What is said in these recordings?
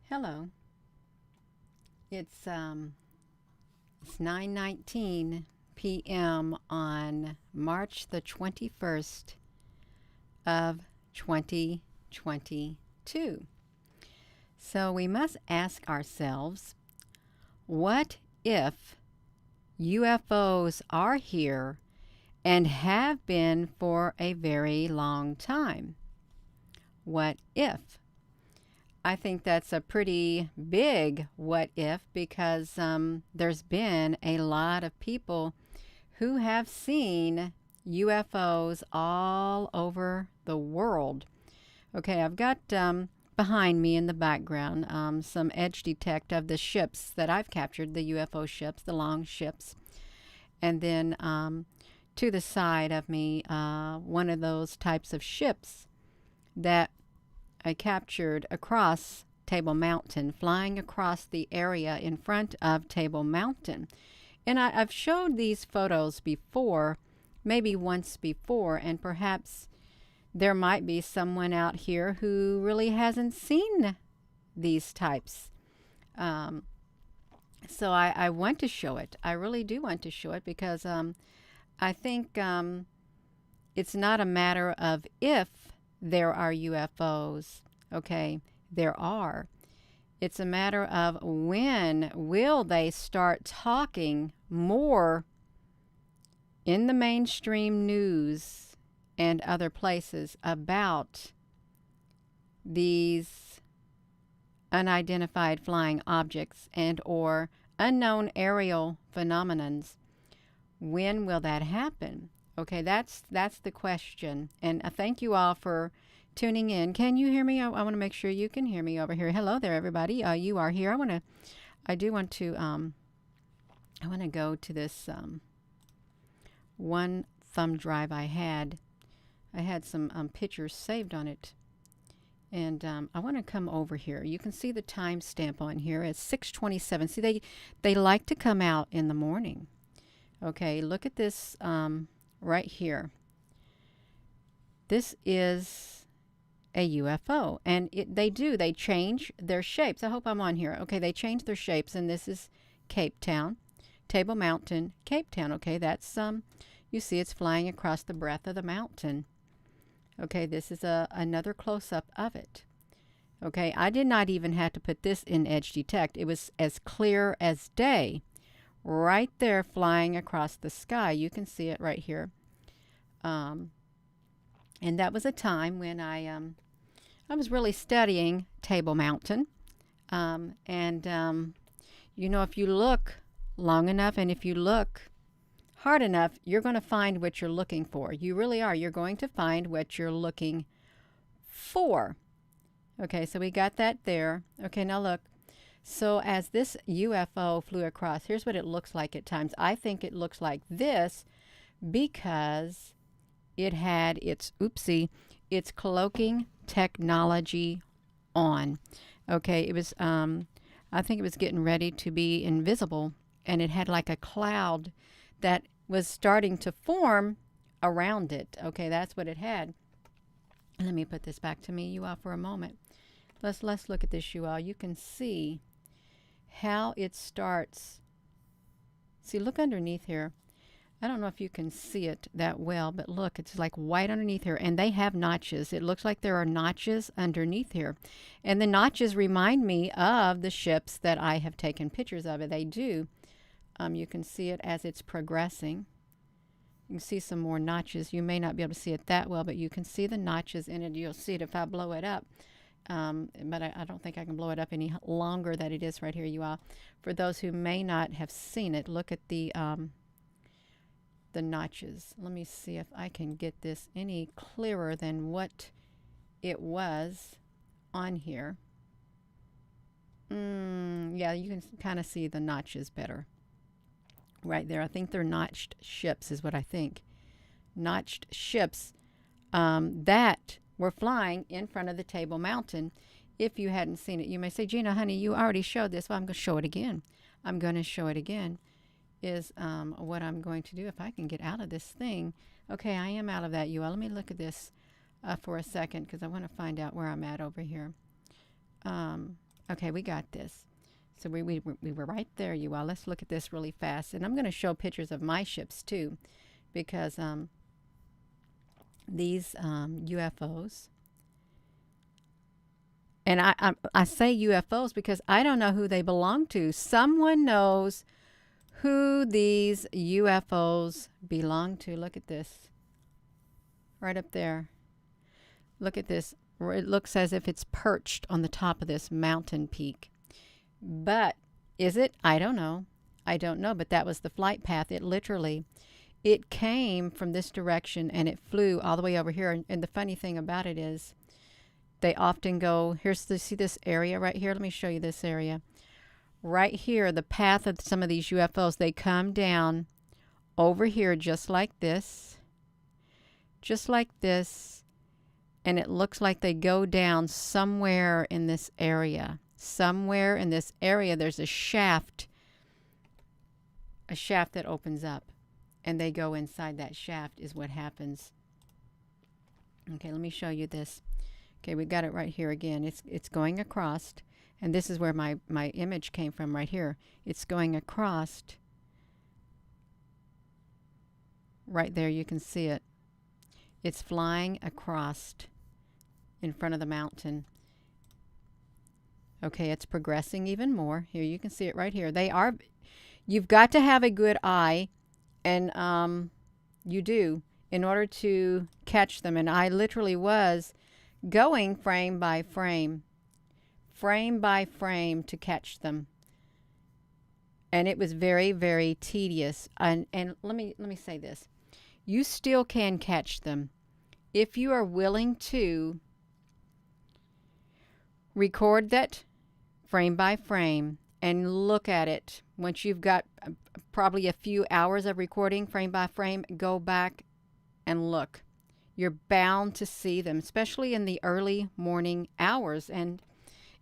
Hello. It's 9:19 p.m. on March the 21st of 2022. So we must ask ourselves, what if UFOs are here and have been for a very long time? What if? I think that's a pretty big what if because there's been a lot of people who have seen UFOs all over the world. Okay, I've got behind me in the background some edge detect of the ships that I've captured, the UFO ships, the long ships. And then to the side of me, one of those types of ships that I captured across Table Mountain, flying across the area in front of Table Mountain. And I've showed these photos before, maybe once before, and perhaps there might be someone out here who really hasn't seen these types. So I want to show it. I really do want to show it because I think it's not a matter of if there are UFOs. Okay, there are. It's a matter of when will they start talking more in the mainstream news and other places about these unidentified flying objects and or unknown aerial phenomenons. When will that happen? Okay, that's the question. And thank you all for tuning in. Can you hear me? I want to make sure you can hear me over here. Hello there, everybody. You are here. I want to go to this one thumb drive I had. I had some pictures saved on it. And I want to come over here. You can see the timestamp on here. It's 6:27. See, they like to come out in the morning. Okay, look at this right here. This is a UFO, and they change their shapes. I hope I'm on here. Okay, they change their shapes, and this is Cape Town, Table Mountain, Cape Town. Okay, that's you see it's flying across the breadth of the mountain. Okay, this is another close-up of it. Okay, I did not even have to put this in edge detect. It was as clear as day, right there flying across the sky. You can see it right here. And that was a time when I was really studying Table Mountain. You know, if you look long enough and if you look hard enough, you're going to find what you're looking for. You really are. You're going to find what you're looking for. Okay, so we got that there. Okay, now look. So as this UFO flew across, here's what it looks like at times. I think it looks like this because it had its cloaking technology on. Okay, it was I think it was getting ready to be invisible, and it had like a cloud that was starting to form around it. Okay, that's what it had. Let me put this back to me, you all, for a moment. Let's look at this, you all. You can see how it starts. See, look underneath here. I don't know if you can see it that well, but look, it's like white underneath here, and they have notches. It looks like there are notches underneath here. And the notches remind me of the ships that I have taken pictures of. They do. You can see it as it's progressing. You can see some more notches. You may not be able to see it that well, but you can see the notches in it. You'll see it if I blow it up. But I don't think I can blow it up any longer than it is right here, you all. For those who may not have seen it, look at the notches. Let me see if I can get this any clearer than what it was on here. Yeah, you can kind of see the notches better. Right there. I think they're notched ships is what I think. Notched ships that were flying in front of the Table Mountain. If you hadn't seen it, you may say, Gina, honey, you already showed this. Well, I'm going to show it again. I'm going to show it again is what I'm going to do if I can get out of this thing. Okay, I am out of that, you all. Let me look at this for a second because I want to find out where I'm at over here. Okay, we got this. So we were right there, you all. Let's look at this really fast. And I'm going to show pictures of my ships too, because these UFOs, and I say UFOs because I don't know who they belong to. Someone knows who these UFOs belong to. Look at this. Right up there. Look at this. It looks as if it's perched on the top of this mountain peak. But is it? I don't know. I don't know, but that was the flight path. It came from this direction and it flew all the way over here. And the funny thing about it is they often go, see this area right here? Let me show you this area. Right here, the path of some of these UFOs, they come down over here just like this, and it looks like they go down somewhere in this area. Somewhere in this area, there's a shaft that opens up, and they go inside that shaft is what happens. Okay, let me show you this. Okay, we got it right here again. It's going across, and this is where my image came from right here. It's going across. Right there, you can see it. It's flying across in front of the mountain. Okay, it's progressing even more. Here, you can see it right here. You've got to have a good eye, and you do, in order to catch them. And I literally was going frame by frame to catch them. And it was very, very tedious. And let me say this. You still can catch them if you are willing to record that frame by frame and look at it. Once you've got probably a few hours of recording frame by frame, go back and look. You're bound to see them, especially in the early morning hours. And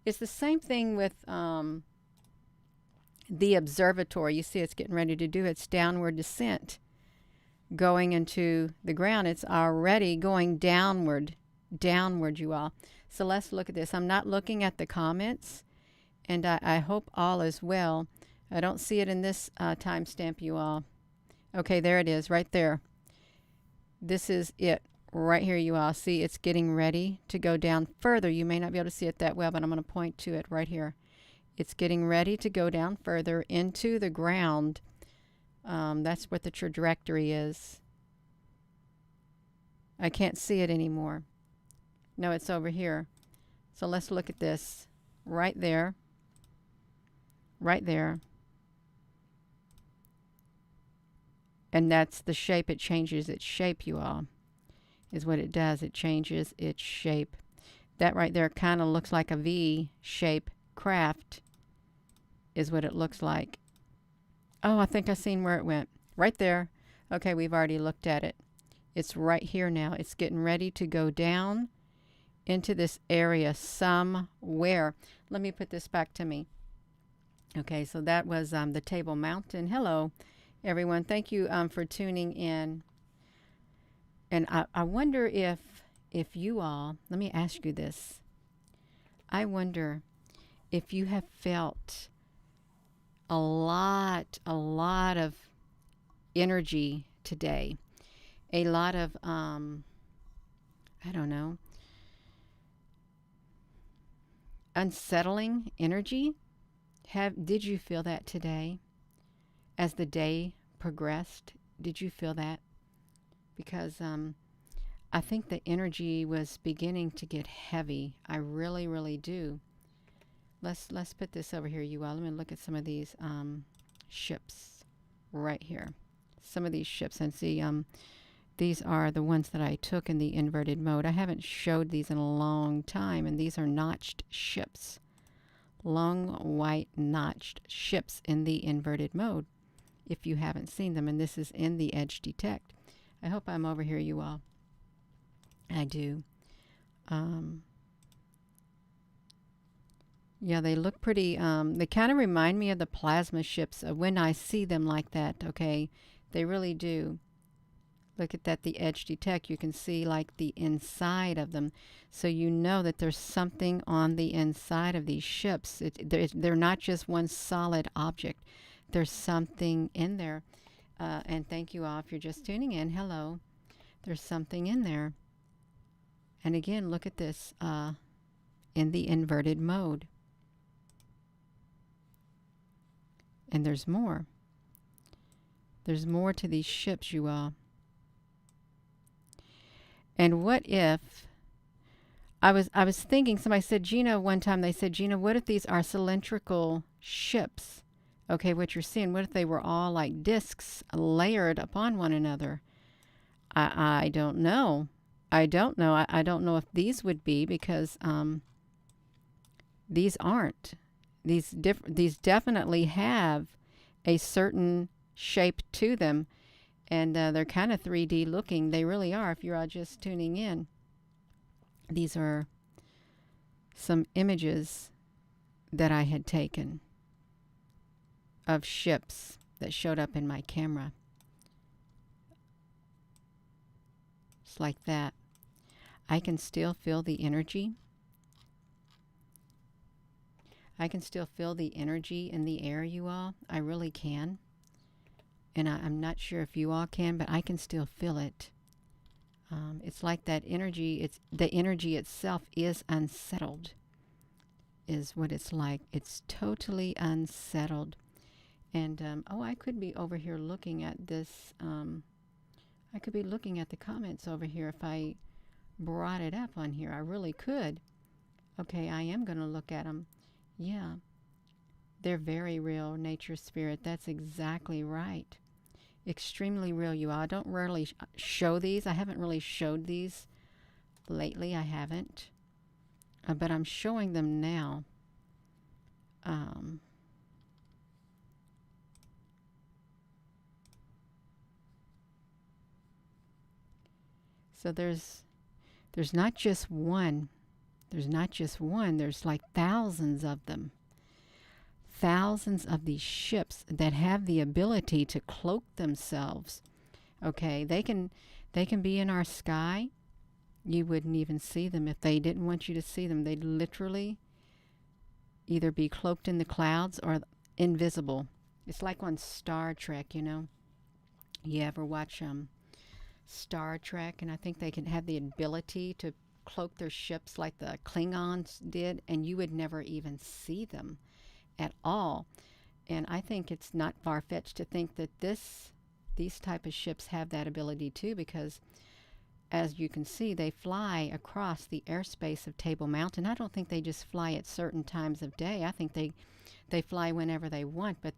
it's the same thing with the observatory. You see it's getting ready to do its downward descent. Going into the ground, it's already going downward, you all. So let's look at this. I'm not looking at the comments, and I hope all is well. I don't see it in this timestamp, you all. Okay, there it is, right there. This is it, right here, you all. See, it's getting ready to go down further. You may not be able to see it that well, but I'm going to point to it right here. It's getting ready to go down further into the ground. That's what the trajectory is. I can't see it anymore. No, it's over here. So let's look at this. Right there. Right there. And that's the shape. It changes its shape, you all, is what it does. It changes its shape. That right there kind of looks like a V-shape craft is what it looks like. Oh, I think I seen where it went. Right there. Okay, we've already looked at it. It's right here now. It's getting ready to go down into this area somewhere. Let me put this back to me. Okay, so that was the Table Mountain. Hello, everyone. Thank you for tuning in. And I wonder if you all, let me ask you this. I wonder if you have felt a lot of energy today. A lot of, I don't know, unsettling energy. Did you feel that today as the day progressed? Did you feel that? Because I think the energy was beginning to get heavy. I really, really do. Let's put this over here, you all. Let me look at some of these ships right here. Some of these ships, and see, these are the ones that I took in the inverted mode. I haven't showed these in a long time, and these are notched ships. Long white notched ships in the inverted mode, if you haven't seen them. And this is in the edge detect. I hope I'm over here, you all. I do. Yeah, they look pretty, they kind of remind me of the plasma ships when I see them like that, okay? They really do. Look at that, the edge detect. You can see like the inside of them. So you know that there's something on the inside of these ships. They're not just one solid object. There's something in there. And thank you all if you're just tuning in. Hello. There's something in there. And again, look at this in the inverted mode. And there's more. There's more to these ships, you all. And what if, I was thinking, somebody said, Gina, one time they said, Gina, what if these are cylindrical ships? Okay, what you're seeing, what if they were all like discs layered upon one another? I don't know. I don't know. I don't know if these would be, because these aren't. These definitely have a certain shape to them. And they're kind of 3D looking. They really are, if you're all just tuning in. These are some images that I had taken of ships that showed up in my camera. It's like that. I can still feel the energy. I can still feel the energy in the air, you all. I really can. And I'm not sure if you all can, but I can still feel it. It's like that energy. The energy itself is unsettled, is what it's like. It's totally unsettled. And, oh, I could be over here looking at this. I could be looking at the comments over here if I brought it up on here. I really could. Okay, I am going to look at them. Yeah. They're very real, nature, spirit. That's exactly right. Extremely real, you all. I don't rarely show these. I haven't really showed these lately. I haven't. But I'm showing them now. So there's not just one. There's not just one. There's like thousands of them. Thousands of these ships that have the ability to cloak themselves. Okay, they can be in our sky. You wouldn't even see them if they didn't want you to see them. They'd literally either be cloaked in the clouds or invisible. It's like on Star Trek, you know. You ever watch Star Trek, and I think they can have the ability to cloak their ships like the Klingons did, and you would never even see them at all. And I think it's not far-fetched to think that these type of ships have that ability too, because as you can see, they fly across the airspace of Table Mountain. I don't think they just fly at certain times of day. I think they fly whenever they want, but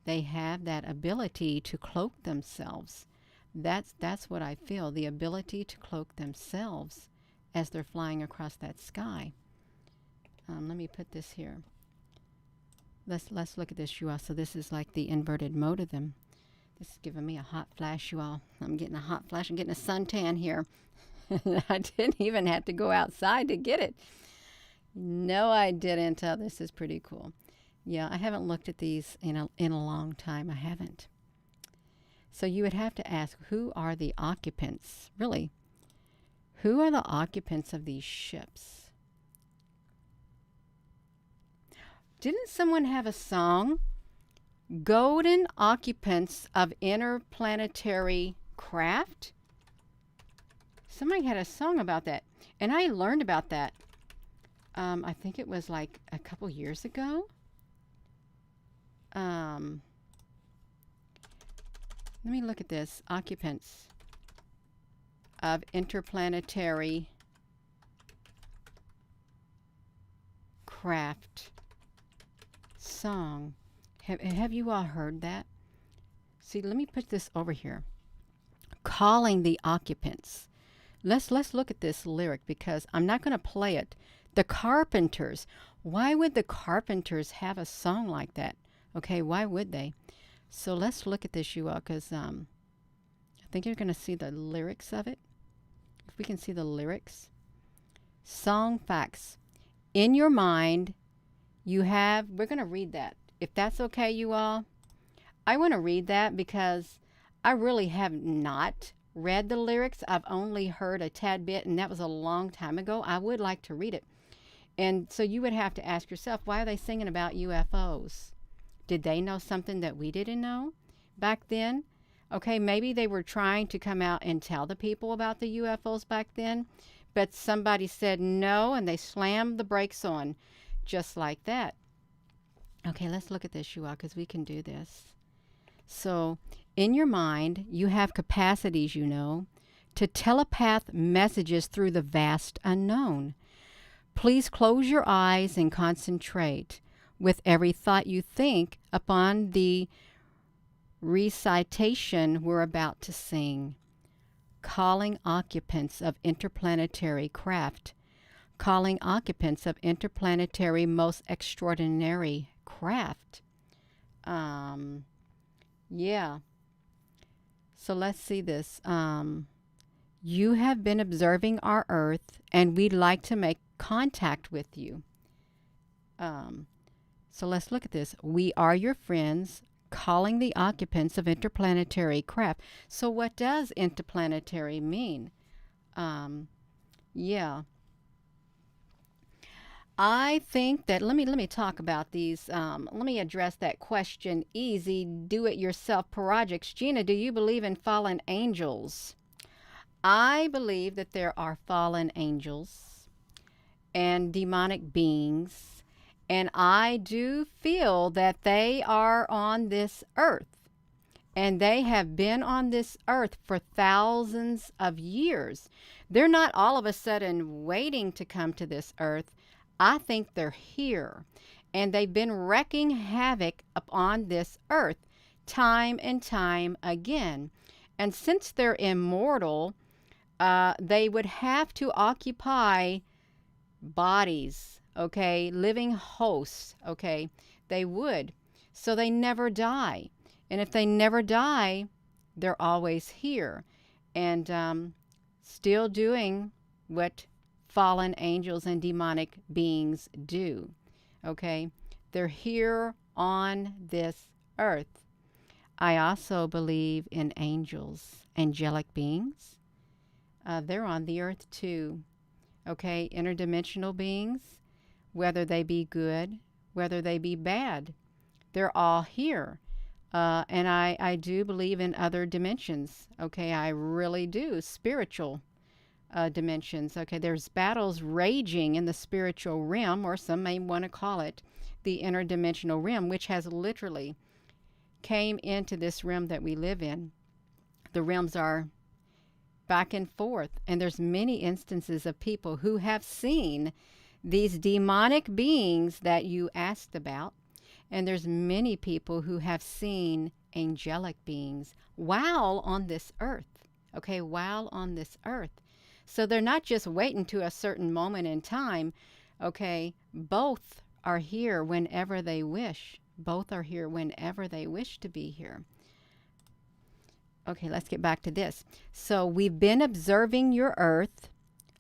they have that ability to cloak themselves. That's what I feel, the ability to cloak themselves as they're flying across that sky. Let me put this here. Let's look at this, you all. So this is like the inverted mode of them. This is giving me a hot flash, you all. I'm getting a hot flash. I'm getting a suntan here. I didn't even have to go outside to get it. No, I didn't. This is pretty cool. Yeah, I haven't looked at these in a long time. I haven't. So you would have to ask, who are the occupants? Really, who are the occupants of these ships? Didn't someone have a song? Golden occupants of interplanetary craft? Somebody had a song about that. And I learned about that. I think it was like a couple years ago. Let me look at this. Occupants of interplanetary craft song. Have you all heard that? See, let me put this over here. Calling the occupants. Let's look at this lyric, because I'm not going to play it. The Carpenters. Why would the Carpenters have a song like that? Okay, why would they? So let's look at this, you all, because I think you're going to see the lyrics of it. If we can see the lyrics. Song facts. In your mind, you have, we're going to read that. If that's okay, you all. I want to read that because I really have not read the lyrics. I've only heard a tad bit, and that was a long time ago. I would like to read it. And so you would have to ask yourself, why are they singing about UFOs? Did they know something that we didn't know back then? Okay, maybe they were trying to come out and tell the people about the UFOs back then, but somebody said no, and they slammed the brakes on just like that. Okay, let's look at this, Shua, because we can do this. So, in your mind, you have capacities, to telepath messages through the vast unknown. Please close your eyes and concentrate with every thought you think upon the recitation we're about to sing. Calling occupants of interplanetary craft. Calling occupants of interplanetary most extraordinary craft. Yeah. So let's see this. You have been observing our Earth, and we'd like to make contact with you. So let's look at this. We are your friends, calling the occupants of interplanetary craft. So what does interplanetary mean? Yeah. I think that let me talk about these. Let me address that question. Easy, do-it-yourself projects. Gina, do you believe in fallen angels? I believe that there are fallen angels and demonic beings, and I do feel that they are on this earth, and they have been on this earth for thousands of years. They're not all of a sudden waiting to come to this earth. I think they're here, and they've been wreaking havoc upon this earth time and time again. And since they're immortal, they would have to occupy bodies, okay, living hosts, okay, they would. So they never die. And if they never die, they're always here and still doing what fallen angels and demonic beings do, okay? They're here on this earth. I also believe in angels, angelic beings. They're on the earth too, okay? Interdimensional beings, whether they be good, whether they be bad, they're all here. And I do believe in other dimensions, okay? I really do. Spiritual dimensions, okay? There's battles raging in the spiritual realm, or some may want to call it the interdimensional realm, which has literally came into this realm that we live in. The realms are back and forth, and there's many instances of people who have seen these demonic beings that you asked about, and there's many people who have seen angelic beings while on this earth, okay, while on this earth. So they're not just waiting to a certain moment in time, okay? Both are here whenever they wish. Both are here whenever they wish to be here. Okay, let's get back to this. So we've been observing your Earth.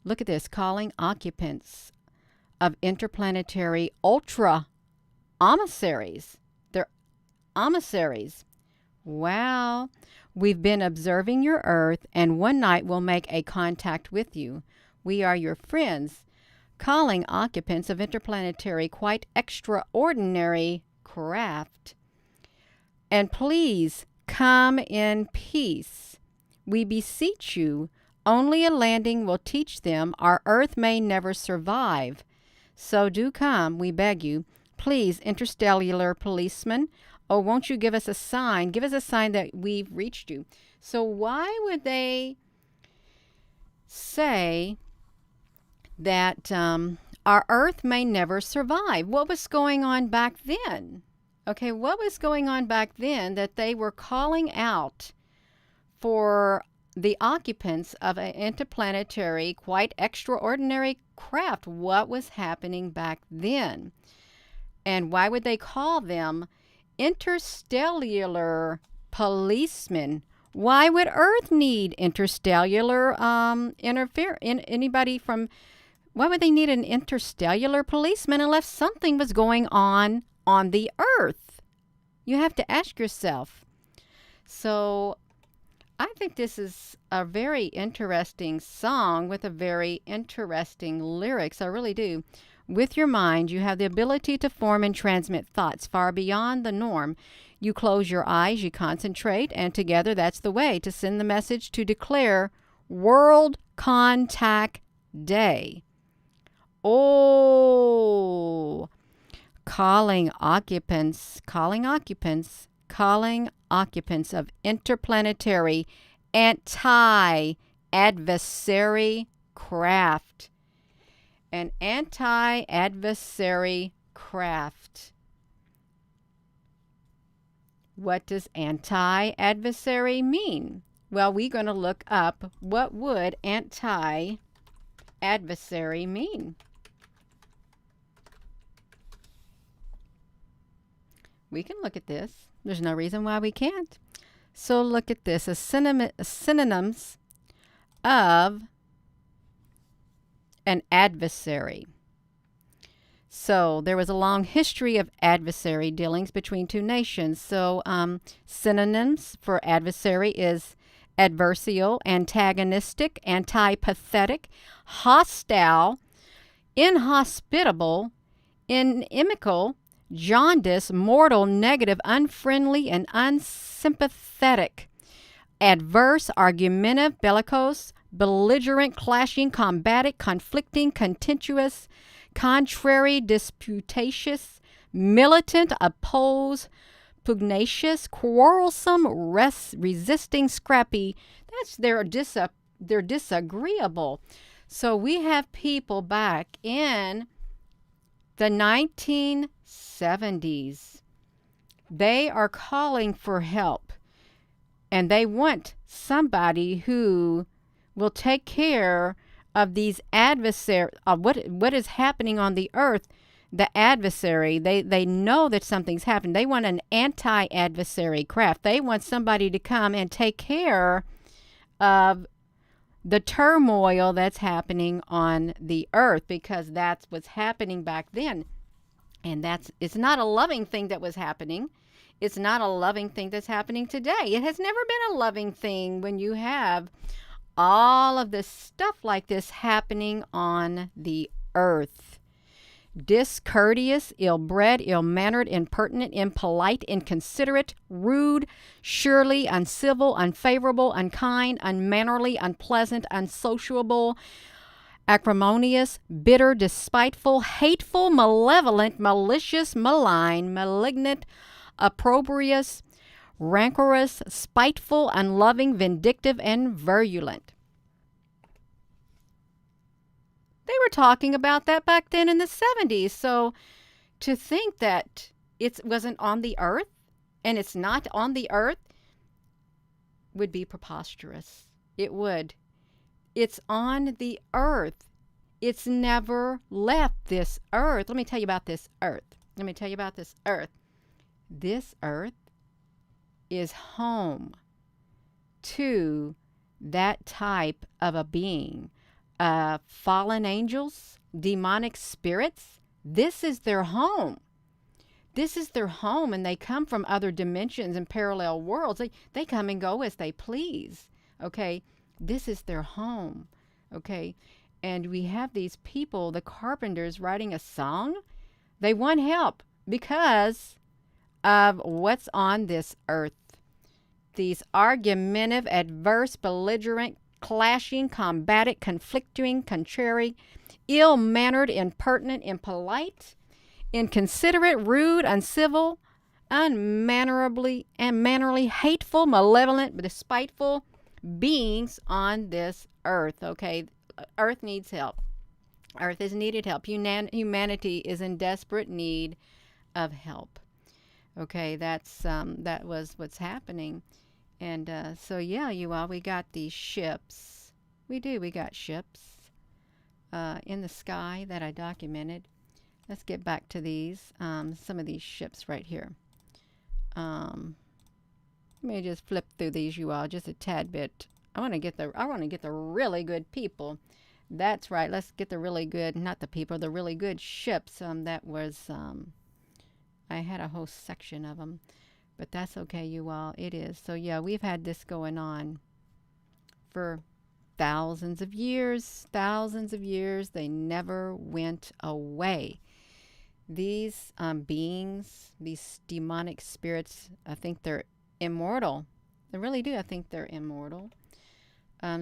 Look at this, calling occupants of interplanetary ultra emissaries. They're emissaries. Wow. We've been observing your Earth, and one night we'll make a contact with you. We are your friends, calling occupants of interplanetary quite extraordinary craft. And please come in peace. We beseech you. Only a landing will teach them our Earth may never survive. So do come, we beg you. Please, interstellar policeman. Oh, won't you give us a sign? Give us a sign that we've reached you. So why would they say that our Earth may never survive? What was going on back then? Okay, what was going on back then that they were calling out for the occupants of an interplanetary, quite extraordinary craft? What was happening back then? And why would they call them interstellar policemen? Why would Earth need interstellar anybody from? Why would they need an interstellar policeman unless something was going on the Earth? You have to ask yourself. So I think this is a very interesting song with a very interesting lyrics. I really do. With your mind, you have the ability to form and transmit thoughts far beyond the norm. You close your eyes, you concentrate, and together that's the way to send the message to declare World Contact Day. Oh, calling occupants of interplanetary anti-adversary craft. An anti-adversary craft. What does anti-adversary mean? Well, we're going to look up what would anti-adversary mean. We can look at this. There's no reason why we can't. So look at this. Synonyms of an adversary. So there was a long history of adversary dealings between two nations. So synonyms for adversary is adversarial, antagonistic, antipathetic, hostile, inhospitable, inimical, jaundice, mortal, negative, unfriendly, and unsympathetic. Adverse, argumentative, bellicose, belligerent, clashing, combative, conflicting, contentious, contrary, disputatious, militant, opposed, pugnacious, quarrelsome, resisting, scrappy. They're disagreeable. So we have people back in the 1970s. They are calling for help, and they want somebody who will take care of these adversaries, of what is happening on the earth. The adversary, they know that something's happened. They want an anti-adversary craft. They want somebody to come and take care of the turmoil that's happening on the earth, because that's what's happening back then. And it's not a loving thing that was happening. It's not a loving thing that's happening today. It has never been a loving thing when you have all of this stuff like this happening on the earth. Discourteous, ill-bred, ill-mannered, impertinent, impolite, inconsiderate, rude, surely, uncivil, unfavorable, unkind, unmannerly, unpleasant, unsociable, acrimonious, bitter, despiteful, hateful, malevolent, malicious, malign, malignant, opprobrious, rancorous, spiteful, unloving, vindictive, and virulent. They were talking about that back then in the 70s. So to think that it wasn't on the earth and it's not on the earth would be preposterous. It would. It's on the earth. It's never left this earth. Let me tell you about this earth. This earth is home to that type of a being. Fallen angels, demonic spirits, this is their home. This is their home, and they come from other dimensions and parallel worlds. They come and go as they please, okay? This is their home, okay? And we have these people, the carpenters, writing a song. They want help because of what's on this earth. These argumentative, adverse, belligerent, clashing, combative, conflicting, contrary, ill-mannered, impertinent, impolite, inconsiderate, rude, uncivil, unmannerly, hateful, malevolent, despiteful beings on this earth. Okay, earth needs help. Earth has needed help. Humanity is in desperate need of help. Okay, that was what's happening. And so, yeah, you all, we got these ships. We got ships in the sky that I documented. Let's get back to these, some of these ships right here. Let me just flip through these, you all, just a tad bit. I want to get the really good people. That's right. Let's get the really good, not the people, the really good ships. That was, I had a whole section of them. But that's okay, you all. It is. So, yeah, we've had this going on for thousands of years. Thousands of years. They never went away. These beings, these demonic spirits, I think they're immortal. I really do. I think they're immortal.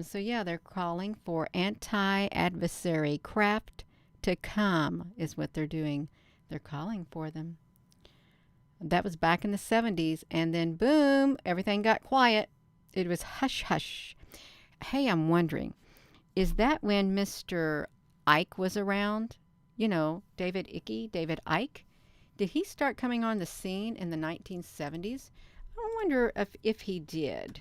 So yeah, they're calling for anti-adversary craft to come is what they're doing. They're calling for them. That was back in the 70s, and then boom, everything got quiet. It was hush hush. Hey, I'm wondering, is that when Mr. Ike was around? You know, David Icke? Did he start coming on the scene in the 1970s? I wonder if he did.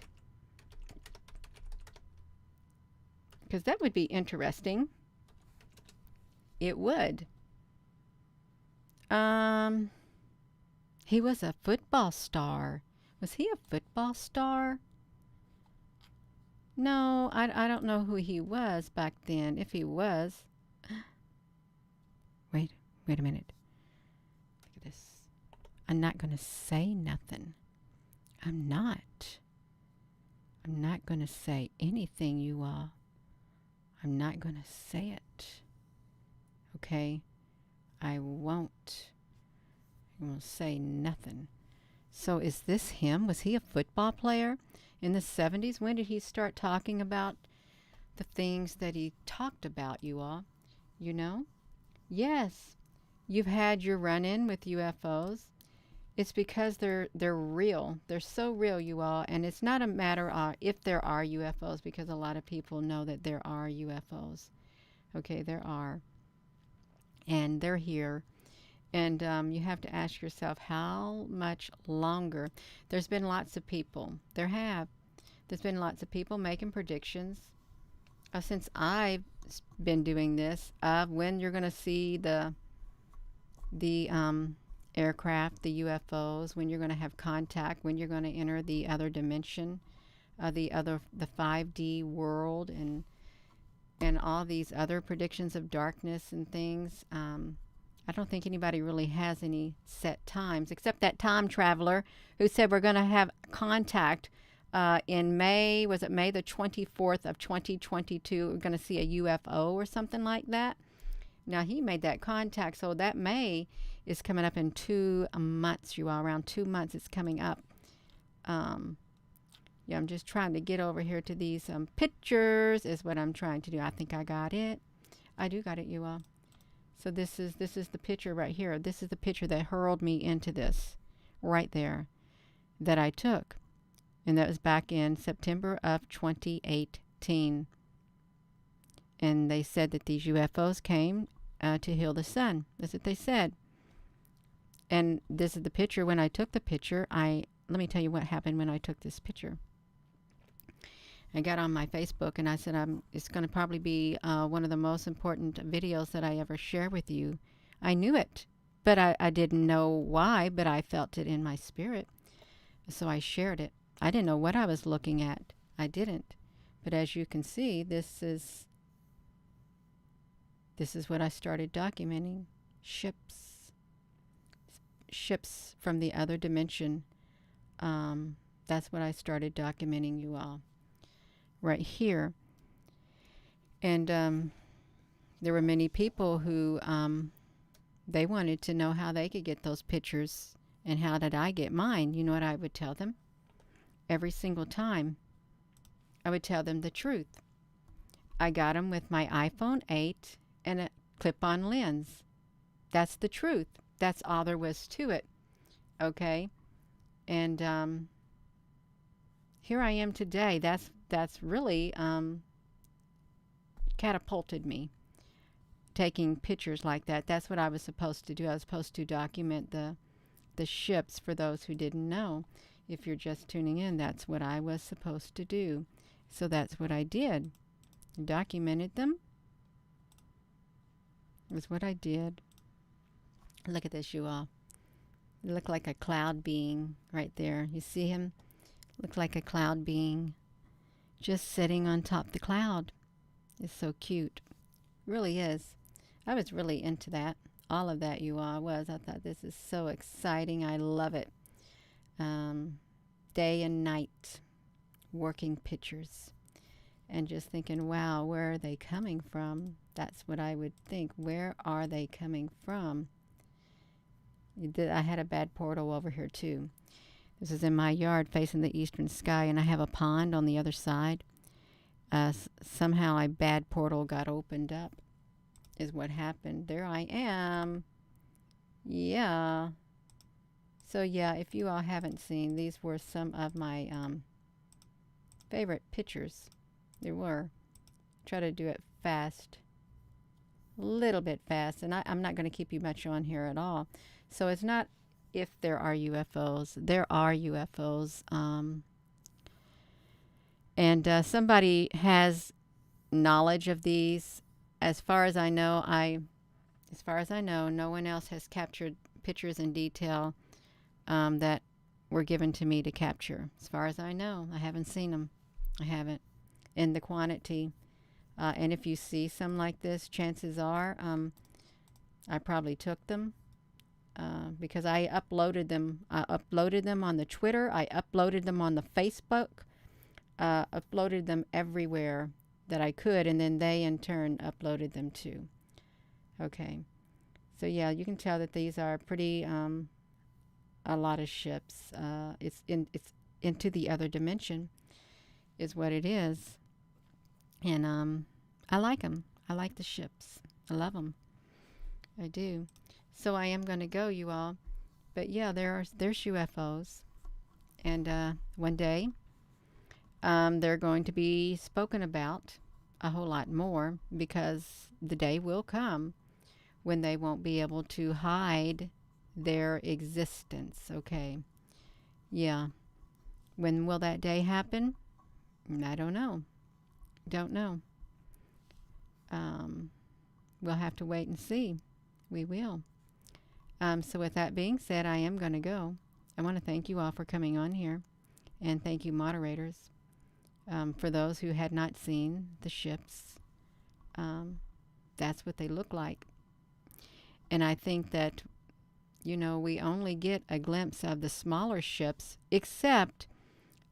Because that would be interesting. It would. He was a football star. Was he a football star? No, I don't know who he was back then. If he was. Wait a minute. Look at this. I'm not going to say nothing. I'm not going to say anything, you all. I'm not going to say it. Okay? I won't say nothing. So is this him? Was he a football player in the 70s? When did he start talking about the things that he talked about, you all? You know? Yes. You've had your run-in with UFOs. It's because they're real. They're so real, you all. And it's not a matter of if there are UFOs, because a lot of people know that there are UFOs. Okay, there are. And they're here. And you have to ask yourself, how much longer? There's been lots of people. There's been lots of people making predictions since I've been doing this of when you're going to see the aircraft, the UFOs, when you're going to have contact, when you're going to enter the other dimension, the 5D world, and all these other predictions of darkness and things. I don't think anybody really has any set times, except that time traveler who said we're going to have contact in May. Was it May the 24th of 2022? We're going to see a UFO or something like that. Now, he made that contact, so that May is coming up in 2 months, you all. Around 2 months it's coming up. Yeah, I'm just trying to get over here to these pictures is what I'm trying to do. I think I got it. I do got it, you all. So this is the picture right here. This is the picture that hurled me into this right there that I took. And that was back in September of 2018. And they said that these UFOs came to heal the sun. That's what they said. And this is the picture. When I took the picture, let me tell you what happened when I took this picture. I got on my Facebook and I said, it's going to probably be one of the most important videos that I ever share with you. I knew it, but I didn't know why, but I felt it in my spirit. So I shared it. I didn't know what I was looking at. I didn't. But as you can see, this is what I started documenting. Ships from the other dimension. That's what I started documenting, you all. Right here. And there were many people who they wanted to know how they could get those pictures and how did I get mine. You know what I would tell them? Every single time I would tell them the truth. I got them with my iPhone 8 and a clip-on lens. That's the truth. That's all there was to it. Okay? And here I am today. That's really catapulted me, taking pictures like that. That's what I was supposed to do. I was supposed to document the ships for those who didn't know. If you're just tuning in, that's what I was supposed to do. So that's what I did. Documented them. It was what I did. Look at this, you all. It looked like a cloud being right there. You see him? Looks like a cloud being just sitting on top of the cloud. It's so cute. Really is. I was really into that. All of that, you all, was. I thought this is so exciting. I love it. Day and night working pictures. and just thinking, wow, where are they coming from? That's what I would think. Where are they coming from? I had a bad portal over here too. This is in my yard facing the eastern sky, and I have a pond on the other side. Somehow a bad portal got opened up is what happened. There I am. Yeah. So yeah, if you all haven't seen, these were some of my favorite pictures. There were. Try to do it fast. A little bit fast. And I'm not going to keep you much on here at all. So it's not if there are UFOs. There are UFOs. And somebody has knowledge of these. As far as I know, no one else has captured pictures in detail that were given to me to capture. As far as I know, I haven't seen them. I haven't in the quantity. And if you see some like this, chances are I probably took them because I uploaded them. I uploaded them on the Twitter. I uploaded them on the Facebook. Uploaded them everywhere that I could, and then they in turn uploaded them too. Okay, so yeah, you can tell that these are pretty a lot of ships. It's into the other dimension, is what it is, and I like them. I like the ships. I love them. I do. So I am going to go, you all. But yeah, there's UFOs, and one day. They're going to be spoken about a whole lot more because the day will come when they won't be able to hide their existence. Okay. Yeah. When will that day happen? I don't know. Don't know. We'll have to wait and see. We will. So with that being said, I am going to go. I want to thank you all for coming on here, and thank you, moderators. For those who had not seen the ships, that's what they look like. And I think that, we only get a glimpse of the smaller ships, except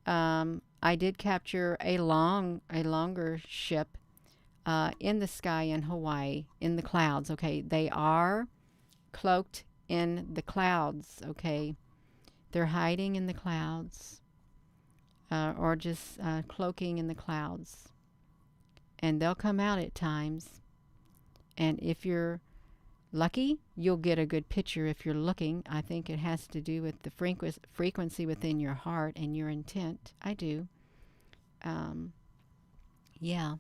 I did capture a longer ship in the sky in Hawaii, in the clouds. Okay, they are cloaked in the clouds. Okay, they're hiding in the clouds. Or just cloaking in the clouds. And they'll come out at times. And if you're lucky, you'll get a good picture if you're looking. I think it has to do with the frequency within your heart and your intent. I do. Yeah.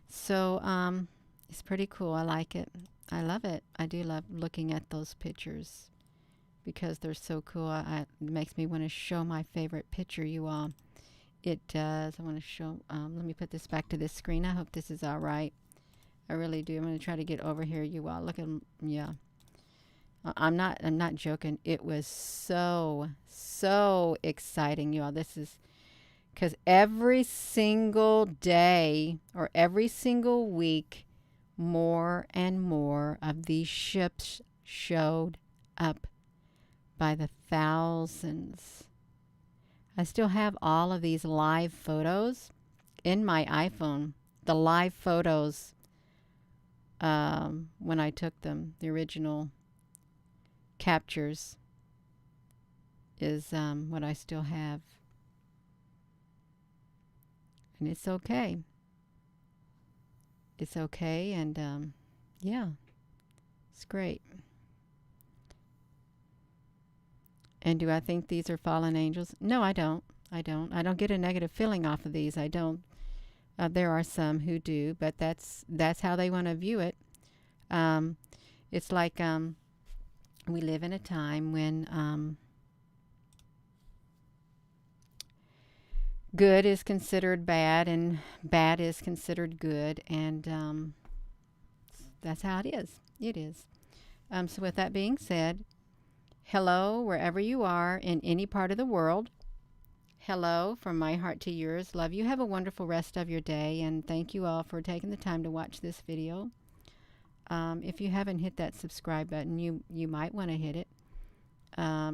So it's pretty cool. I like it. I love it. I do love looking at those pictures because they're so cool. It makes me want to show my favorite picture, you all. It does. I want to show, let me put this back to this screen. I hope this is all right. I really do. I'm going to try to get over here, you all. Look at, yeah. I'm not joking. It was so exciting, you all. This is, because every single day or every single week, more and more of these ships showed up by the thousands. I still have all of these live photos in my iPhone. The live photos when I took them, the original captures is what I still have. And it's okay. It's okay, and yeah, it's great. And do I think these are fallen angels? No, I don't. I don't get a negative feeling off of these. I don't. There are some who do, but that's how they want to view it. It's like we live in a time when good is considered bad and bad is considered good, and that's how it is. It is. So with that being said, hello, wherever you are in any part of the world. Hello from my heart to yours. Love you. Have a wonderful rest of your day, and thank you all for taking the time to watch this video. If you haven't hit that subscribe button, you might want to hit it.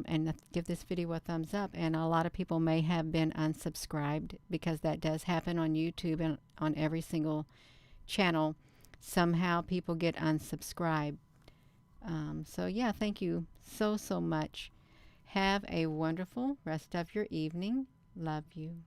and give this video a thumbs up. And a lot of people may have been unsubscribed, because that does happen on YouTube and on every single channel. Somehow people get unsubscribed. So yeah, thank you so much. Have a wonderful rest of your evening. Love you.